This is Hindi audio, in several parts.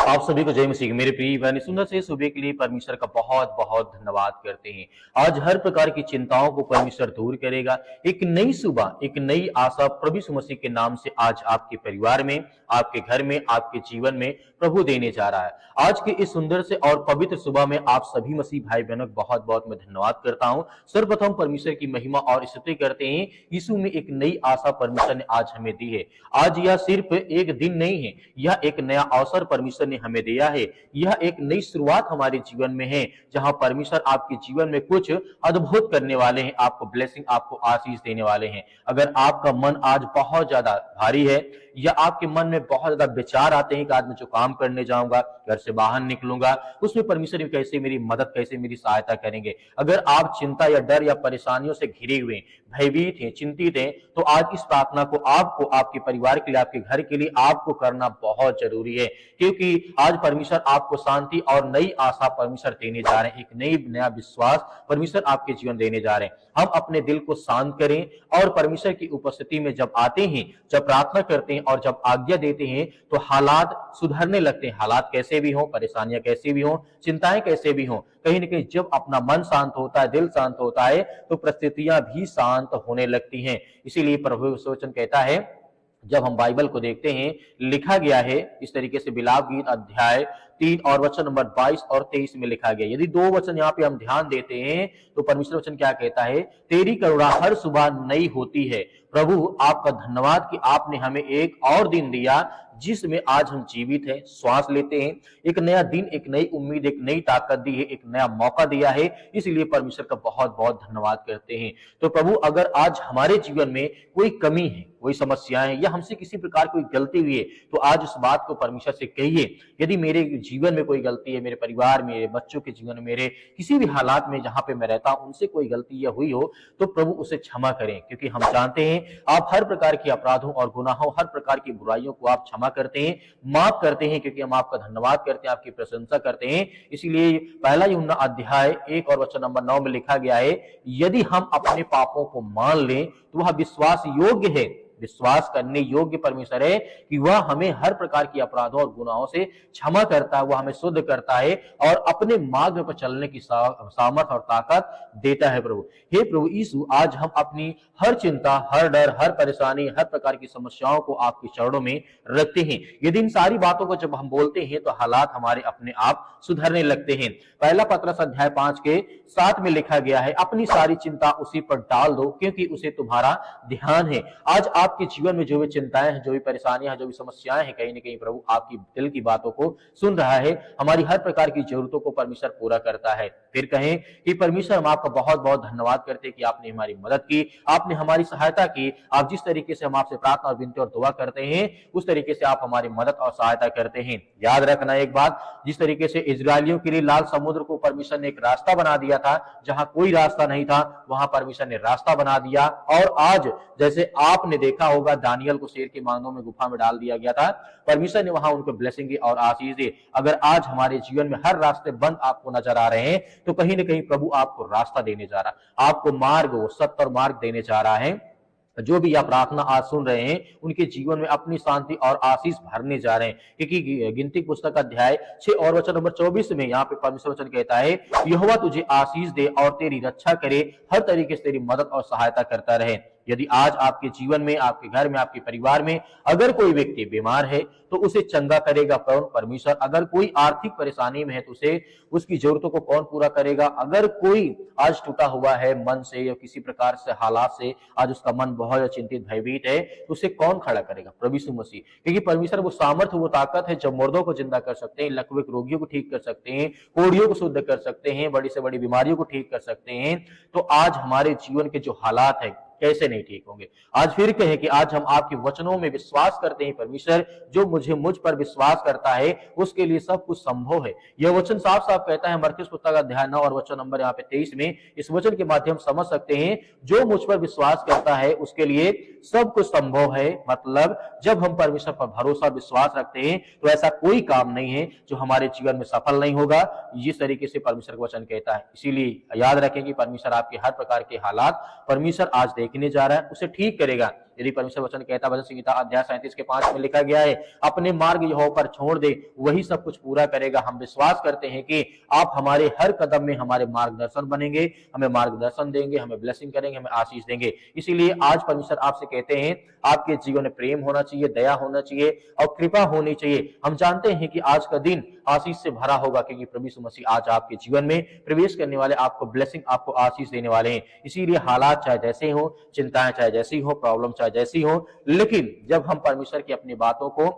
आप सभी को जय मसीह की। मेरे प्रिय बहन, सुंदर से सुबह के लिए परमेश्वर का बहुत बहुत धन्यवाद करते हैं। आज हर प्रकार की चिंताओं को परमेश्वर दूर करेगा। एक नई सुबह, एक नई आशा प्रभु यीशु मसीह के नाम से आज आपके परिवार में, आपके घर में, आपके जीवन में प्रभु देने जा रहा है। आज के इस सुंदर से और पवित्र सुबह में आप सभी मसीह भाई बहनों को बहुत बहुत मैं धन्यवाद करता हूं। सर्वप्रथम परमेश्वर की महिमा और स्तुति करते हैं। यीशु में एक नई आशा परमेश्वर ने आज हमें दी है। आज यह सिर्फ एक दिन नहीं है, यह एक नया अवसर परमेश्वर ने हमें दिया है। यह एक नई शुरुआत हमारे जीवन में है, जहां परमेश्वर आपके जीवन में कुछ अद्भुत करने वाले हैं, आपको ब्लेसिंग, आपको आशीष देने वाले हैं। अगर आपका मन आज बहुत ज्यादा भारी है या आपके मन में बहुत ज्यादा विचार आते हैं कि आज मैं जो काम करने जाऊंगा, घर से बाहर निकलूंगा, उसमें परमेश्वर कैसे मेरी मदद, कैसे मेरी सहायता करेंगे। अगर आप चिंता या डर या परेशानियों से घिरे हुए, भयभीत हैं, चिंतित हैं, तो आज इस प्रार्थना को आपको, आपके परिवार के लिए, आपके घर के लिए आपको करना बहुत जरूरी है। क्योंकि आज परमेश्वर आपको शांति और नई आशा परमेश्वर देने जा रहे हैं। एक नया विश्वास परमेश्वर आपके जीवन देने जा रहे हैं। हम अपने दिल को शांत करें और परमेश्वर की उपस्थिति में जब आते हैं, जब प्रार्थना करते हैं और जब आज्ञा देते हैं, तो हालात सुधरने लगते हैं। हालात कैसे भी हो, परेशानियां कैसे भी हो, चिंताएं कैसे भी हो, कहीं ना कहीं जब अपना मन शांत होता है, दिल शांत होता है, तो परिस्थितियां भी शांत होने लगती हैं। इसीलिए प्रभु वचन कहता है, जब हम बाइबल को देखते हैं, लिखा गया है इस तरीके से, विलाप गीत अध्याय 3 और वचन नंबर 22 और 23 में लिखा गया। यदि दो वचन यहाँ पे हम ध्यान देते हैं तो परमेश्वर वचन क्या कहता है, तेरी करुणा हर सुबह नई होती है। प्रभु आपका धन्यवाद कि आपने हमें एक और दिन दिया जिसमें आज हम जीवित हैं, श्वास लेते हैं। एक नया दिन, एक नई उम्मीद, एक नई ताकत दी है, एक नया मौका दिया है। इसलिए परमेश्वर का बहुत बहुत धन्यवाद करते हैं। तो प्रभु, अगर आज हमारे जीवन में कोई कमी है, कोई समस्याएं हैं या हमसे किसी प्रकार कोई गलती हुई है, तो आज उस बात को परमेश्वर से कहिए। यदि मेरे जीवन में कोई गलती है, मेरे परिवार में, मेरे बच्चों के जीवन में, मेरे किसी भी हालात में जहां पे मैं रहता हूं, उनसे कोई गलती या हुई हो, तो प्रभु उसे क्षमा करें। क्योंकि हम जानते हैं आप हर प्रकार के अपराधों और गुनाहों, हर प्रकार की बुराइयों को आप क्षमा करते हैं, माफ करते हैं। क्योंकि हम आपका धन्यवाद करते हैं, आपकी प्रशंसा करते हैं। इसीलिए पहला यूहन्ना अध्याय 1 और वचन नंबर 9 में लिखा गया है, यदि हम अपने पापों को मान लें तो वह विश्वास योग्य है, विश्वास करने योग्य परमेश्वर है कि वह हमें हर प्रकार की अपराधों और गुनाहों से क्षमा करता है, वह हमें शुद्ध करता है और अपने मार्ग पर चलने की सामर्थ और ताकत देता है। प्रभु, हे प्रभु यीशु, आज हम अपनी हर चिंता, हर डर, हर परेशानी, हर प्रकार की समस्याओं को आपके चरणों में रखते हैं। यदि इन सारी बातों को जब हम बोलते हैं तो हालात हमारे अपने आप सुधरने लगते हैं। पहला पत्रस अध्याय 5 के 7 में लिखा गया है, अपनी सारी चिंता उसी पर डाल दो क्योंकि उसे तुम्हारा ध्यान है। आज आपके जीवन में जो भी चिंताएं हैं, जो भी परेशानियां हैं, जो भी समस्याएं हैं, कहीं ना कहीं प्रभु आपकी दिल की बातों को सुन रहा है। हमारी हर प्रकार की जरूरतों को परमेश्वर पूरा करता है। फिर कहें कि परमेश्वर, हम आपका बहुत बहुत धन्यवाद करते हैं कि आपने हमारी मदद की, आपने हमारी सहायता की। आप जिस तरीके से हम आपसे प्रार्थना और विनती और दुआ करते हैं, उस तरीके से आप हमारी मदद और सहायता करते हैं। याद रखना एक बात, जिस तरीके से इजरायलियों के लिए लाल समुद्र को परमेश्वर ने एक रास्ता बना दिया था, जहां कोई रास्ता नहीं था, वहां परमेश्वर ने रास्ता बना दिया। और आज जैसे आपने देखा होगा, दानियल को शेर के मांगों में, गुफा में डाल दिया गया था, परमेश्वर ने वहां उनको ब्लेसिंग और आशीष दी। अगर आज हमारे जीवन में हर रास्ते बंद आपको नजर आ रहे हैं, तो कहीं ना कहीं प्रभु आपको रास्ता देने जा रहा है, आपको मार्ग, वो सत्य और मार्ग देने जा रहा है। जो भी आप प्रार्थना आज सुन रहे हैं, उनके जीवन में अपनी शांति और आशीष भरने जा रहे हैं। क्योंकि गिनती पुस्तक अध्याय 6 और वचन नंबर 24 में यहाँ पे परमेश्वर वचन कहता है, यहोवा तुझे आशीष दे और तेरी रक्षा करे, हर तरीके से तेरी मदद और सहायता करता रहे। यदि आज आपके जीवन में, आपके घर में, आपके परिवार में अगर कोई व्यक्ति बीमार है तो उसे चंगा करेगा कौन? परमेश्वर। अगर कोई आर्थिक परेशानी में है तो उसे, उसकी जरूरतों को कौन पूरा करेगा? अगर कोई आज टूटा हुआ है मन से या किसी प्रकार से हालात से, आज उसका मन बहुत चिंतित, भयभीत है, तो उसे कौन खड़ा करेगा? प्रभु यीशु मसीह। क्योंकि परमेश्वर वो सामर्थ्य, वो ताकत है जो मुर्दों को जिंदा कर सकते हैं, लकवे रोगियों को ठीक कर सकते हैं, कोढ़ियों को शुद्ध कर सकते हैं, बड़ी से बड़ी बीमारियों को ठीक कर सकते हैं। तो आज हमारे जीवन के जो हालात है कैसे नहीं ठीक होंगे? आज फिर कहें कि आज हम आपके वचनों में विश्वास करते हैं। परमेश्वर, जो मुझ पर विश्वास करता है उसके लिए सब कुछ संभव है। यह वचन साफ साफ कहता है, मरकुस पुस्तक अध्याय 9 और वचन नंबर यहाँ पे 23 में। इस वचन के माध्यम समझ सकते हैं, जो मुझ पर विश्वास करता है उसके लिए सब कुछ संभव है। मतलब जब हम परमेश्वर पर भरोसा, विश्वास रखते हैं, तो ऐसा कोई काम नहीं है जो हमारे जीवन में सफल नहीं होगा। जिस तरीके से परमेश्वर का वचन कहता है, इसीलिए याद रखें कि परमेश्वर आपके हर प्रकार के हालात परमेश्वर आज देखने जा रहा है, उसे ठीक करेगा। यदि परमेश्वर वचन कहता, भजन संहिता अध्याय 37 के 5 में लिखा गया है, अपने मार्ग यहोवा पर छोड़ दे, वही सब कुछ पूरा करेगा। हम विश्वास करते हैं कि आप हमारे हर कदम में हमारे मार्गदर्शन बनेंगे, हमें मार्गदर्शन देंगे, हमें ब्लेसिंग करेंगे, हमें आशीष देंगे। इसीलिए आज परमेश्वर आपसे कहते हैं, आपके जीवन में प्रेम होना चाहिए, दया होना चाहिए और कृपा होनी चाहिए। हम जानते हैं कि आज का दिन आशीष से भरा होगा, क्योंकि प्रभु यीशु मसीह आज आपके जीवन में प्रवेश करने वाले, आपको ब्लेसिंग, आपको आशीष देने वाले हैं। इसीलिए हालात चाहे जैसे हो, चिंताएं चाहे जैसी हो, प्रॉब्लम चाहे जैसी हो, लेकिन जब हम परमेश्वर की अपनी बातों को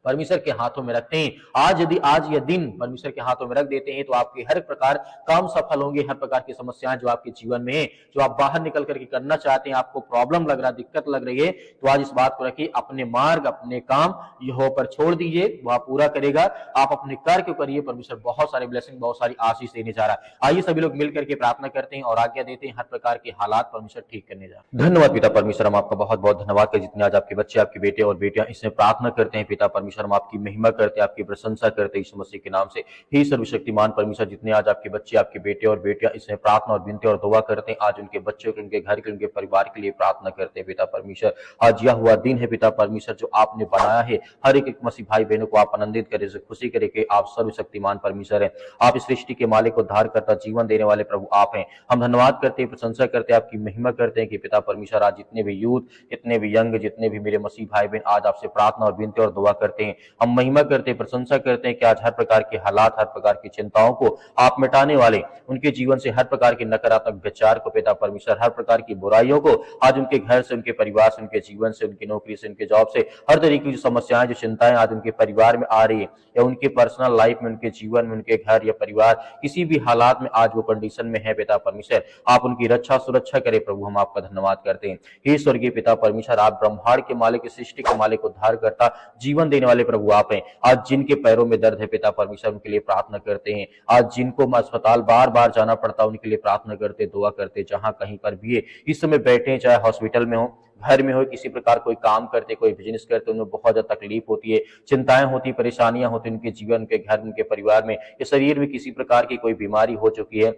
परमेश्वर के हाथों में रखते हैं, यदि आज यह दिन परमेश्वर के हाथों में रख देते हैं, तो आपके हर प्रकार काम सफल होंगे। हर प्रकार की समस्याएं जो आपके जीवन में है, जो आप बाहर निकल करके करना चाहते हैं, आपको प्रॉब्लम लग रहा है, दिक्कत लग रही है, तो आज इस बात को रखिए, अपने मार्ग, अपने काम यहोवा पर छोड़ दीजिए, वह पूरा करेगा। आप अपने कार्य को करिए, परमेश्वर बहुत सारे ब्लेसिंग, बहुत सारी आशीष देने जा रहा है। आइए सभी लोग मिलकर के प्रार्थना करते हैं और आज्ञा देते हैं, हर प्रकार के हालात परमेश्वर ठीक करने जा रहे हैं। धन्यवाद पिता परमेश्वर, हम आपका बहुत बहुत धन्यवाद करें, जितने आज आपके बच्चे, आपके बेटे और बेटियां इसमें प्रार्थना करते हैं। पिता परमेश्वर, हम आपकी महिमा करते हैं, आपकी प्रशंसा करते हैं यीशु मसीह के नाम से। हे सर्वशक्तिमान परमेश्वर, जितने आज आपके बच्चे, आपके बेटे और बेटियां इसमें प्रार्थना और विनती और दुआ करते हैं, आज उनके बच्चों के, उनके घर के, उनके परिवार के लिए प्रार्थना करते हैं। पिता परमेश्वर, आज यह हुआ दिन है पिता परमेश्वर जो आपने बनाया है, हर एक मसीह भाई बहनों को आप आनंदित करें, खुशी करें कि आप सर्वशक्तिमान परमेश्वर हैं। आप इस सृष्टि के मालिक, उद्धार करता, जीवन देने वाले प्रभु आप हैं। हम धन्यवाद करते हैं, प्रशंसा करते हैं, आपकी महिमा करते हैं कि पिता परमेश्वर, आज जितने भी यूथ, जितने भी यंग, जितने भी मेरे मसीह भाई बहन आज आपसे प्रार्थना और विनती और दुआ करते हैं, हम महिमा करते हैं, प्रशंसा करते हैं कि आज हर प्रकार के हालात, हर प्रकार की चिंताओं को आप मिटाने वाले, उनके जीवन से हर प्रकार के नकारात्मक विचार को पिता परमेश्वर, हर प्रकार की बुराइयों को आज उनके घर से, उनके परिवार से, उनके जीवन से, उनकी नौकरी से, उनके जॉब से, हर तरीके की समस्याएं, जो चिंताएं आज उनके परिवार में आ रही है, या उनके पर्सनल लाइफ में, उनके जीवन में, उनके घर या परिवार, किसी भी हालात में आज वो कंडीशन में है, पिता परमेश्वर आप उनकी रक्षा सुरक्षा करें। प्रभु हम आपका धन्यवाद करते हैं। हे स्वर्गीय पिता परमेश्वर, आप ब्रह्मांड के मालिक, सृष्टि के मालिक, उद्धार करता, जीवन देने वाले प्रभु आप हैं। आज जिनके पैरों में दर्द है पिता परमेश्वर, उनके लिए प्रार्थना करते हैं। आज जिनको अस्पताल बार बार जाना पड़ता है, उनके लिए प्रार्थना करते, दुआ करते, जहां कहीं पर भी है इस समय बैठे हैं, चाहे हॉस्पिटल में हो, घर में हो, किसी प्रकार कोई काम करते, कोई बिजनेस करते, उन्हें बहुत ज्यादा तकलीफ होती है, चिंताएं होती, परेशानियां होती उनके जीवन, उनके घर, उनके परिवार में, या शरीर में किसी प्रकार की कोई बीमारी हो चुकी है,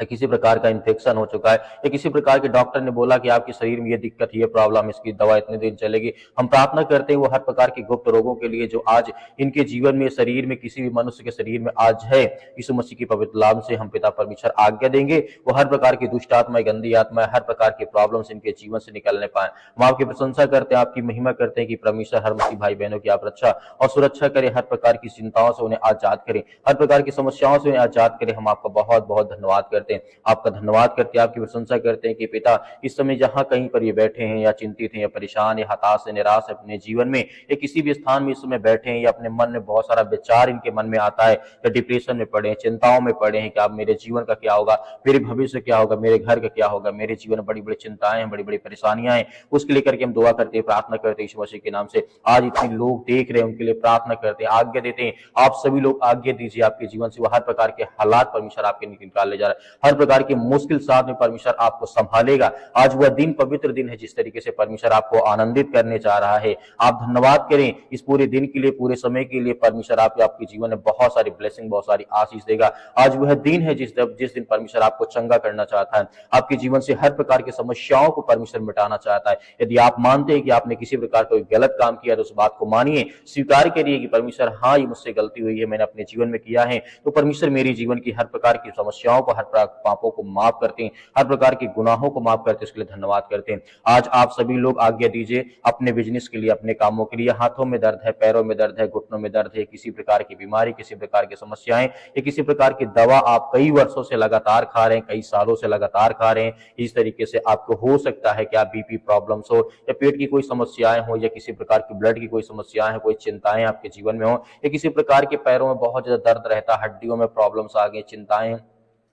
किसी प्रकार का इन्फेक्शन हो चुका है, या किसी प्रकार के डॉक्टर ने बोला कि आपके शरीर में ये दिक्कत, ये प्रॉब्लम, इसकी दवा इतने दिन चलेगी। हम प्रार्थना करते हैं वो हर प्रकार के गुप्त रोगों के लिए जो आज इनके जीवन में, शरीर में, किसी भी मनुष्य के शरीर में आज है, यीशु मसीह की पवित्र नाम से हम पिता परमेश्वर आज्ञा देंगे, वो हर प्रकार की दुष्ट आत्माएं, गंदी आत्माएं, हर प्रकार के प्रॉब्लम्स इनके जीवन से निकलने पाए। हम आपकी प्रशंसा करते हैं, आपकी महिमा करते हैं कि परमेश्वर हर मसीह भाई बहनों की आप रक्षा और सुरक्षा करें, हर प्रकार की चिंताओं से उन्हें आजाद करें, हर प्रकार की समस्याओं से उन्हें आजाद करें। हम आपका बहुत बहुत धन्यवाद करते हैं, आपका धन्यवाद करते हैं, आपकी प्रशंसा करते हैं कि पिता इस समय जहां कहीं पर ये बैठे हैं, या चिंतित हैं, या परेशान, या हताश, या निराश अपने जीवन में, या किसी भी स्थान में इस समय बैठे हैं, या अपने मन में बहुत सारा विचार इनके मन में आता है, या डिप्रेशन में पड़े हैं, चिंताओं में पड़े हैं कि अब मेरे जीवन का क्या होगा, मेरे भविष्य क्या होगा, मेरे घर का क्या होगा, मेरे जीवन में बड़ी बड़ी चिंताएं हैं, बड़ी बड़ी परेशानियां हैं, उसके लेकर के हम दुआ करते हैं, प्रार्थना करते हैं यीशु मसीह के नाम से। आज इतने लोग देख रहे हैं, उनके लिए प्रार्थना करते हैं, आज्ञा देते हैं, आप सभी लोग आज्ञा दीजिए आपके जीवन से, वो हर प्रकार के हालात परमेश्वर आपके निकाल ले जा रहा है, हर प्रकार के मुश्किल साथ में परमेश्वर आपको संभालेगा। आज वह दिन पवित्र दिन है, जिस तरीके से परमेश्वर आपको आनंदित करने जा रहा है। आप धन्यवाद करें इस पूरे दिन के लिए, पूरे समय के लिए। परमेश्वर आपके जीवन में बहुत सारी ब्लेसिंग, बहुत सारी आशीष देगा। आज वह दिन है जिस दिन परमेश्वर आपको चंगा करना चाहता है, आपके जीवन से हर प्रकार की समस्याओं को परमेश्वर मिटाना चाहता है। यदि आप मानते हैं कि आपने किसी प्रकार कोई गलत काम किया, तो उस बात को मानिए, स्वीकार करिए कि परमेश्वर हाँ, ये मुझसे गलती हुई है, मैंने अपने जीवन में किया है, तो परमेश्वर मेरे जीवन की हर प्रकार की समस्याओं को, हर पापों को माफ करते हैं, हर प्रकार के गुनाहों को माफ करते हैं, उसके लिए धन्यवाद करते हैं। आज आप सभी लोग आज्ञा दीजिए अपने बिजनेस के लिए, अपने कामों के लिए। हाथों में दर्द है, पैरों में दर्द है, घुटनों में दर्द है, किसी प्रकार की बीमारी, किसी प्रकार की समस्याएं, या किसी प्रकार की दवा आप कई वर्षों से लगातार खा रहे हैं, कई सालों से लगातार खा रहे हैं, इस तरीके से आपको हो सकता है कि आप बीपी प्रॉब्लम्स हो, या पेट की कोई समस्याएं हो, या किसी प्रकार की ब्लड की कोई समस्याएं हो, कोई चिंताएं आपके जीवन में हो, या किसी प्रकार के पैरों में बहुत ज्यादा दर्द रहता, हड्डियों में प्रॉब्लम्स आ गई, चिंताएं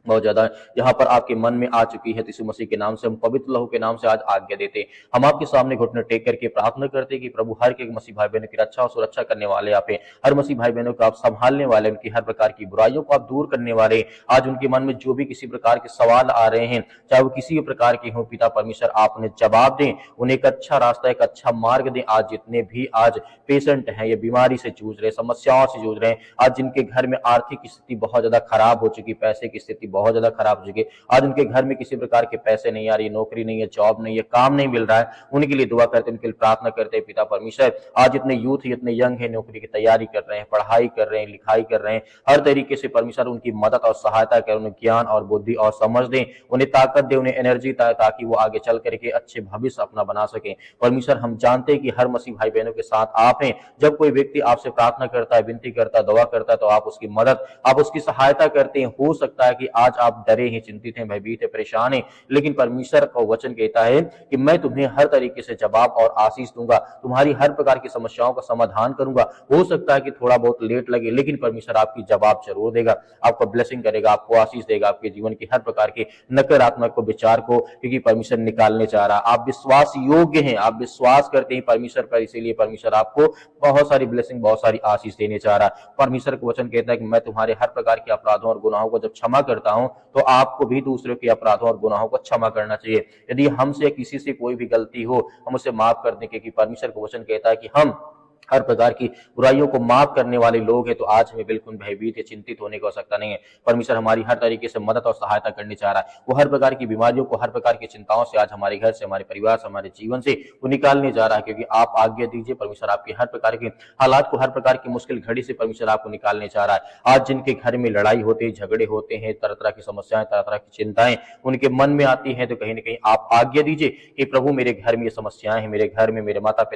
बहुत ज्यादा यहाँ पर आपके मन में आ चुकी है, तो यीशु मसीह के नाम से, हम पवित्र लहू के नाम से आज आज्ञा देते हैं। हम आपके सामने घुटने टेक करके प्रार्थना करते हैं कि प्रभु हर एक मसीह भाई बहनों की रक्षा और सुरक्षा करने वाले आप हैं, हर मसीह भाई बहनों को आप संभालने वाले, उनकी हर प्रकार की बुराइयों को आप दूर करने वाले। आज उनके मन में जो भी किसी प्रकार के सवाल आ रहे हैं, चाहे वो किसी भी प्रकार के हों, पिता परमेश्वर आप उन्हें जवाब दें, उन्हें एक अच्छा रास्ता, एक अच्छा मार्ग दें। आज जितने भी आज पेशेंट हैं, ये बीमारी से जूझ रहे, समस्याओं से जूझ रहे हैं, आज जिनके घर में आर्थिक स्थिति बहुत ज्यादा खराब हो चुकी, पैसे की स्थिति बहुत ज्यादा खराब हो चुकी है। आज उनके घर में किसी प्रकार के पैसे नहीं आ रही, नौकरी नहीं है, जॉब नहीं है, काम नहीं मिल रहा है, उनके लिए दुआ करते हैं, उनके लिए प्रार्थना करते हैं। पिता परमेश्वर, आज इतने यूथ इतने यंग है, नौकरी की तैयारी कर रहे हैं, पढ़ाई कर रहे हैं, लिखाई कर रहे हैं, हर तरीके से परमेश्वर उनकी मदद और सहायता करें, उन्हें ज्ञान और बुद्धि और समझ दें, उन्हें ताकत दे, उन्हें एनर्जी ताकि वो आगे चल करके अच्छे भविष्य अपना बना सके। परमेश्वर, हम जानते हैं कि हर मसीह भाई बहनों के साथ आप हैं। जब कोई व्यक्ति आपसे प्रार्थना करता है, विनती करता है, दुआ करता है, तो आप उसकी मदद, आप उसकी सहायता करते हैं। हो सकता है कि आज आप डरे हैं, चिंतित हैं, भयभीत हैं, परेशान हैं, लेकिन परमेश्वर का वचन कहता है कि मैं तुम्हें हर तरीके से जवाब और आशीष दूंगा, तुम्हारी हर प्रकार की समस्याओं का समाधान करूंगा। हो सकता है कि थोड़ा बहुत लेट लगे, लेकिन परमेश्वर आपकी जवाब जरूर देगा, आपको ब्लेसिंग करेगा, आपको आशीष देगा, आपके जीवन की हर प्रकार के नकारात्मक विचार को, क्योंकि परमेश्वर निकालने चाह रहा है। आप विश्वास योग्य हैं, आप विश्वास करते हैं परमेश्वर पर, इसीलिए परमेश्वर आपको बहुत सारी ब्लेसिंग, बहुत सारी आशीष देने चाह रहा है। परमेश्वर का वचन कहता है कि मैं तुम्हारे हर प्रकार के अपराधों और गुनाहों को जब क्षमा करता हूं, तो आपको भी दूसरों के अपराधों और गुनाहों को क्षमा करना चाहिए। यदि हमसे किसी से कोई भी गलती हो, हम उसे माफ कर दें, क्योंकि परमेश्वर का वचन कहता है कि हम हर प्रकार की बुराइयों को माफ करने वाले लोग हैं। तो आज हमें बिल्कुल भयभीत या चिंतित होने की आवश्यकता नहीं है। परमेश्वर हमारी हर तरीके से मदद और सहायता करनी चाह रहा है। वो हर प्रकार की बीमारियों को, हर प्रकार की चिंताओं से आज हमारे घर से, हमारे परिवार से, हमारे जीवन से वो निकालने जा रहा है, क्योंकि आप आज्ञा दीजिए। परमेश्वर आपकी हर प्रकार के हालात को, हर प्रकार की मुश्किल घड़ी से परमेश्वर आपको निकालने चाह रहा है। आज जिनके घर में लड़ाई होती है, झगड़े होते हैं, तरह तरह की समस्याएं, तरह तरह की चिंताएं उनके मन में आती हैं, तो कहीं ना कहीं आप आज्ञा दीजिए कि प्रभु, मेरे घर में ये समस्याएं हैं, मेरे घर में मेरे माता पिता